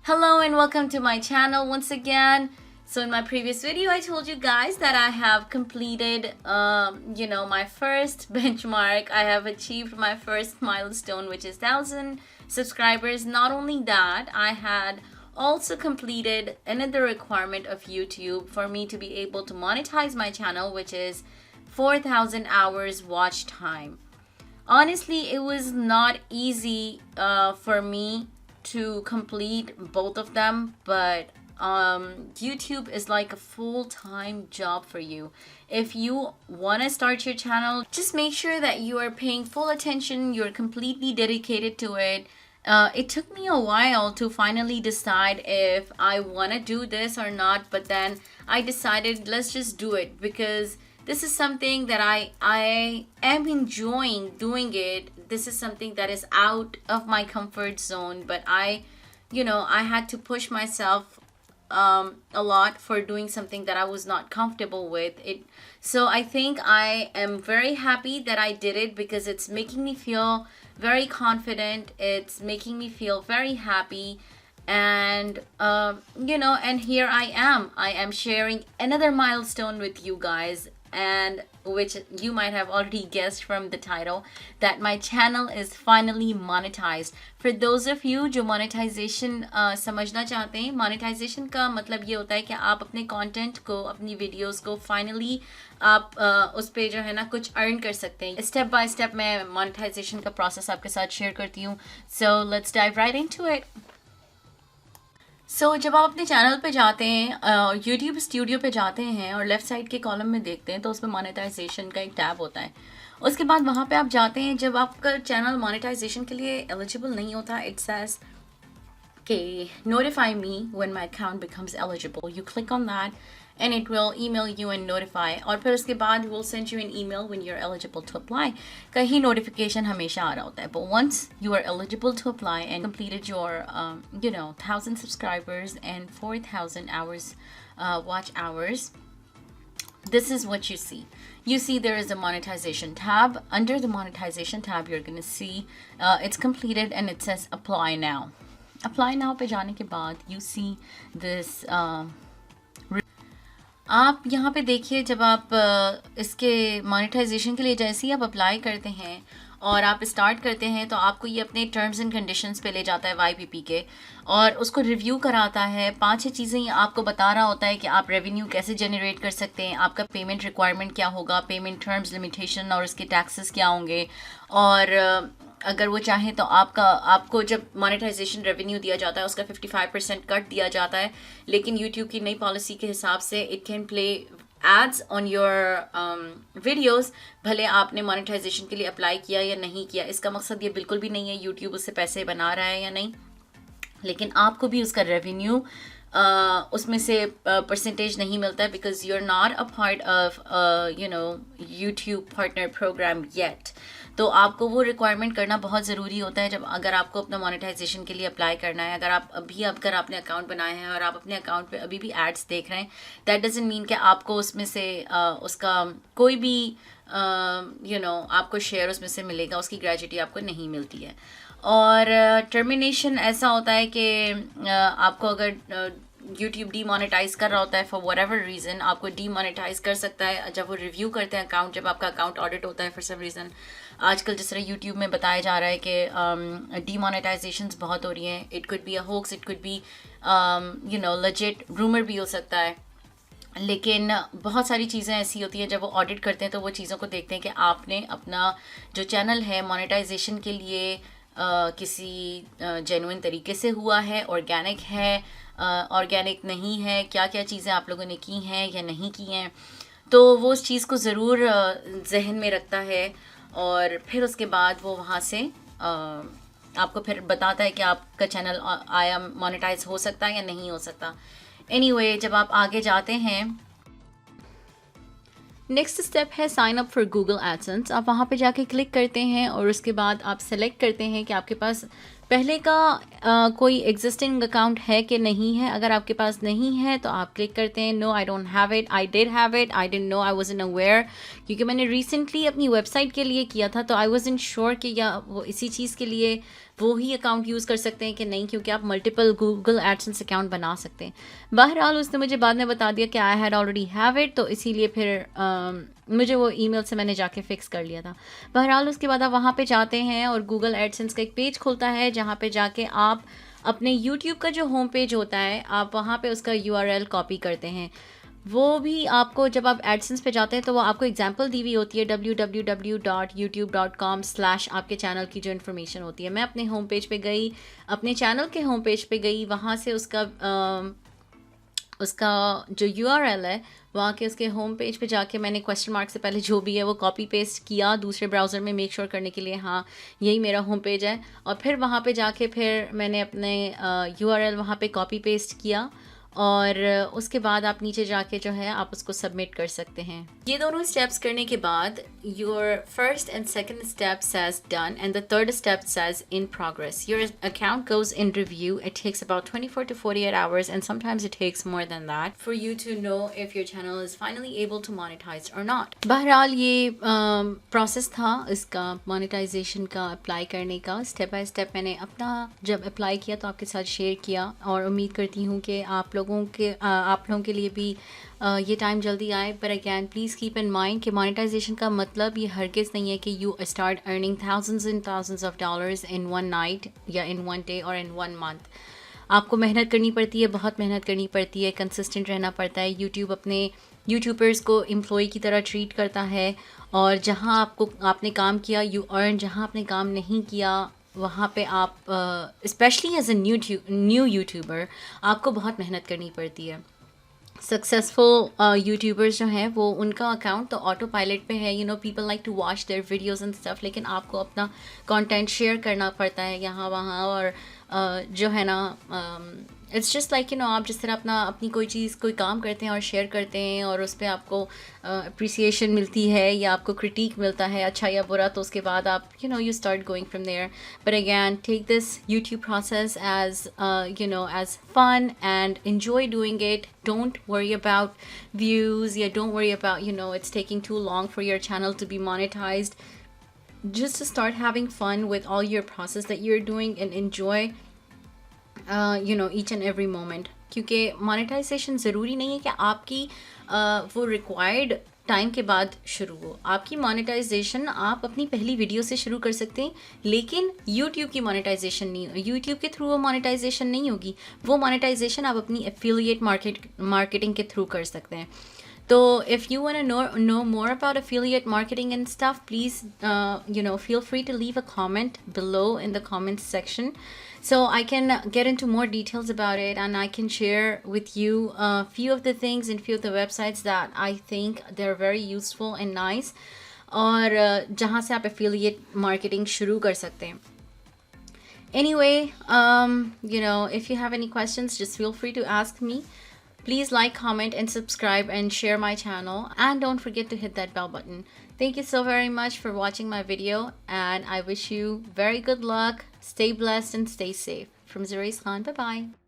Hello and welcome to my channel once again. So in my previous video I told you guys that I have completed my first benchmark. I have achieved my first milestone, which is 1,000 subscribers. Not only that, I had also completed another requirement of YouTube for me to be able to monetize my channel, which is 4,000 hours watch time. Honestly, it was not easy for me to complete both of them, but YouTube is like a full-time job for you. If you want to start your channel, just make sure that you are paying full attention, you're completely dedicated to it. It took me a while to finally decide if I want to do this or not, but then I decided let's just do it because this is something that I am enjoying doing it. This is something that is out of my comfort zone, but I had to push myself a lot for doing something that I was not comfortable with it. So I think I am very happy that I did it because it's making me feel very confident. It's making me feel very happy. And and here I am sharing another milestone with you guys, and which you might have already guessed from the title, that my channel is finally monetized. For those of you जो monetization समझना चाहते हैं, monetization का मतलब ये होता है कि आप अपने content को, अपनी videos को finally आप उस पे जो है ना कुछ earn कर सकते हैं. Step by step मैं monetization का process आपके साथ share करती हूँ. So let's dive right into it. जब आप अपने चैनल पे जाते हैं, यूट्यूब स्टूडियो पे जाते हैं और लेफ़्ट साइड के कॉलम में देखते हैं तो उसमें मोनेटाइजेशन का एक टैब होता है. उसके बाद वहाँ पे आप जाते हैं. जब आपका चैनल मोनेटाइजेशन के लिए एलिजिबल नहीं होता, इट सेज के notify me when my account becomes eligible. You click on that and it will email you and notify. और फिर उसके बाद will send you an email when you're eligible to apply. कहीं notification हमेशा आ रहा होता है. But once you are eligible to apply and completed your 1,000 subscribers and 4,000 hours watch hours, this is what you see. You see there is a monetization tab. Under the monetization tab, you're going to see it's completed and it says apply now. Apply now पे जाने के बाद you see this आप यहाँ पे देखिए, जब आप इसके मोनेटाइजेशन के लिए जैसे ही आप अप्लाई करते हैं और आप स्टार्ट करते हैं तो आपको ये अपने टर्म्स एंड कंडीशंस पे ले जाता है YPP के, और उसको रिव्यू कराता है. 5-6 चीज़ें ये आपको बता रहा होता है कि आप रेवेन्यू कैसे जनरेट कर सकते हैं, आपका पेमेंट रिक्वायरमेंट क्या होगा, पेमेंट टर्म्स, लिमिटेशन और उसके टैक्सेस क्या होंगे, और अगर वो चाहें तो आपको जब मोनेटाइजेशन रेवेन्यू दिया जाता है उसका 55% कट दिया जाता है. लेकिन यूट्यूब की नई पॉलिसी के हिसाब से it can play ads on your videos, भले आपने मोनेटाइजेशन के लिए अप्लाई किया या नहीं किया. इसका मकसद ये बिल्कुल भी नहीं है यूट्यूब उससे पैसे बना रहा है या नहीं, लेकिन आपको भी उसका रेवेन्यू उसमें से परसेंटेज नहीं मिलता है because you are not a part of YouTube partner program yet. तो आपको वो रिक्वायरमेंट करना बहुत ज़रूरी होता है जब अगर आपको अपना मोनेटाइजेशन के लिए अप्लाई करना है. अगर आपने अकाउंट बनाए हैं और आप अपने अकाउंट पे अभी भी एड्स देख रहे हैं, दैट डजंट मीन कि आपको उसमें से उसका कोई भी आपको शेयर उसमें से मिलेगा, उसकी ग्रेजुटी आपको नहीं मिलती है. और टर्मिनेशन ऐसा होता है कि आपको अगर यूट्यूब डीमोनेटाइज कर रहा होता है फॉर व्हाटएवर रीज़न, आपको डीमोनेटाइज कर सकता है जब वो रिव्यू करते हैं अकाउंट, जब आपका अकाउंट ऑडिट होता है फॉर सम रीज़न. आजकल जिस तरह यूट्यूब में बताया जा रहा है कि डीमोनेटाइजेशंस बहुत हो रही हैं. It could be a hoax, it could be legit rumour भी हो सकता है. लेकिन बहुत सारी चीज़ें ऐसी होती हैं जब वो ऑडिट करते हैं तो वो चीज़ों को देखते हैं कि आपने अपना जो चैनल है मोनेटाइजेशन के लिए किसी जेन्युइन तरीके से हुआ है, ऑर्गेनिक है, ऑर्गेनिक नहीं है, क्या क्या चीज़ें आप लोगों ने की हैं या नहीं की हैं. तो वो उस चीज़ को ज़रूर जहन में रखता है और फिर उसके बाद वो वहाँ से आपको फिर बताता है कि आपका चैनल आया मोनेटाइज हो सकता है या नहीं हो सकता. एनीवे, जब आप आगे जाते हैं, नेक्स्ट स्टेप है sign up for Google AdSense. आप वहाँ पे जाके क्लिक करते हैं और उसके बाद आप सेलेक्ट करते हैं कि आपके पास पहले का कोई एग्जिस्टिंग अकाउंट है कि नहीं है। अगर आपके पास नहीं है तो आप क्लिक करते हैं no I don't have it, I did have it, I didn't know, I wasn't aware, क्योंकि मैंने रिसेंटली अपनी वेबसाइट के लिए किया था तो आई वाज़न्ट श्योर कि या वो इसी चीज़ के लिए वो ही अकाउंट यूज़ कर सकते हैं कि नहीं, क्योंकि आप मल्टीपल गूगल एडसेंस अकाउंट बना सकते हैं। बहरहाल उसने मुझे बाद में बता दिया कि I had already have it, तो इसीलिए फिर मुझे वो ईमेल से मैंने जाके फ़िक्स कर लिया था। बहरहाल उसके बाद आप वहाँ पे जाते हैं और गूगल एडसेंस का एक पेज खुलता है जहाँ पे जाके आप अपने यूट्यूब का जो होम पेज होता है आप वहाँ पे उसका यूआरएल कॉपी करते हैं। वो भी आपको जब आप एडसेंस पे जाते हैं तो वो आपको एग्जांपल दी हुई होती है www.youtube.com/ आपके चैनल की जो इन्फॉर्मेशन होती है। मैं अपने होम पेज पे गई, अपने चैनल के होम पेज पे गई, वहाँ से उसका जो यूआरएल है वहाँ के उसके होम पेज पे जाके मैंने क्वेश्चन मार्क से पहले जो भी है वो कॉपी पेस्ट किया दूसरे ब्राउज़र में, मेक श्योर करने के लिए हाँ यही मेरा होम पेज है। और फिर वहाँ पे जाके फिर मैंने अपने यूआरएल वहाँ पे कॉपी पेस्ट किया और उसके बाद आप नीचे जाके जो है आप उसको सबमिट कर सकते हैं। ये दोनों स्टेप्स करने के बाद your first and second step says done and the third step says in progress. Your account goes in review. It takes about 24 to 48 hours and sometimes it takes more than that for you to know if your channel is finally able to monetize or not. बहरहाल ये process था इसका monetization का apply करने का। Step by step मैंने अपना जब अप्लाई किया तो आपके साथ शेयर किया और उम्मीद करती हूँ कि आप लोगों के लिए भी ये टाइम जल्दी आए। पर again please keep in mind कि मोनेटाइजेशन का मतलब ये हरगिज़ नहीं है कि you start earning thousands and thousands of dollars in one night या इन वन डे और इन वन मंथ। आपको मेहनत करनी पड़ती है, बहुत मेहनत करनी पड़ती है, कंसिस्टेंट रहना पड़ता है। यूट्यूब अपने यूट्यूबर्स को एम्प्लॉय की तरह ट्रीट करता है और जहाँ आपने काम किया यू अर्न, जहाँ आपने काम नहीं किया वहाँ पे आप specially as a new YouTuber आपको बहुत मेहनत करनी पड़ती है। सक्सेसफुल यूट्यूबर्स जो हैं वो उनका अकाउंट तो ऑटो पायलट पे है, people like to watch their videos and stuff, लेकिन आपको अपना कंटेंट शेयर करना पड़ता है यहाँ वहाँ और जो है ना इट्स जस्ट लाइक आप जिस तरह अपनी कोई काम करते हैं और शेयर करते हैं और उस पर आपको अप्रिसिएशन मिलती है या आपको क्रिटिक मिलता है अच्छा या बुरा, तो उसके बाद आप you start going from there. But again, take this YouTube process as as fun and enjoy doing it. Don't worry about views. Yeah, don't worry about it's taking too long for your channel to be monetized. Just to start having fun with all your process that you're doing and enjoy each and every moment. क्योंकि monetization ज़रूरी नहीं है कि आपकी वो required time के बाद शुरू हो। आपकी मोनेटाइजेशन आप अपनी पहली वीडियो से शुरू कर सकते हैं, लेकिन यूट्यूब की मोनेटाइजेशन नहीं, यूट्यूब के थ्रू वो मोनेटाइजेशन नहीं होगी। वो मोनेटाइजेशन आप अपनी एफिलिएट मार्केटिंग के थ्रू कर सकते हैं। So if you want to know more about affiliate marketing and stuff, please feel free to leave a comment below in the comments section so I can get into more details about it and I can share with you a few of the things and few of the websites that I think they're very useful and nice और जहाँ से आप affiliate marketing शुरू कर सकते हैं। Anyway, if you have any questions, just feel free to ask me. Please like, comment, and subscribe and share my channel. And don't forget to hit that bell button. Thank you so very much for watching my video. And I wish you very good luck. Stay blessed and stay safe. From Zurays Khan. Bye-bye.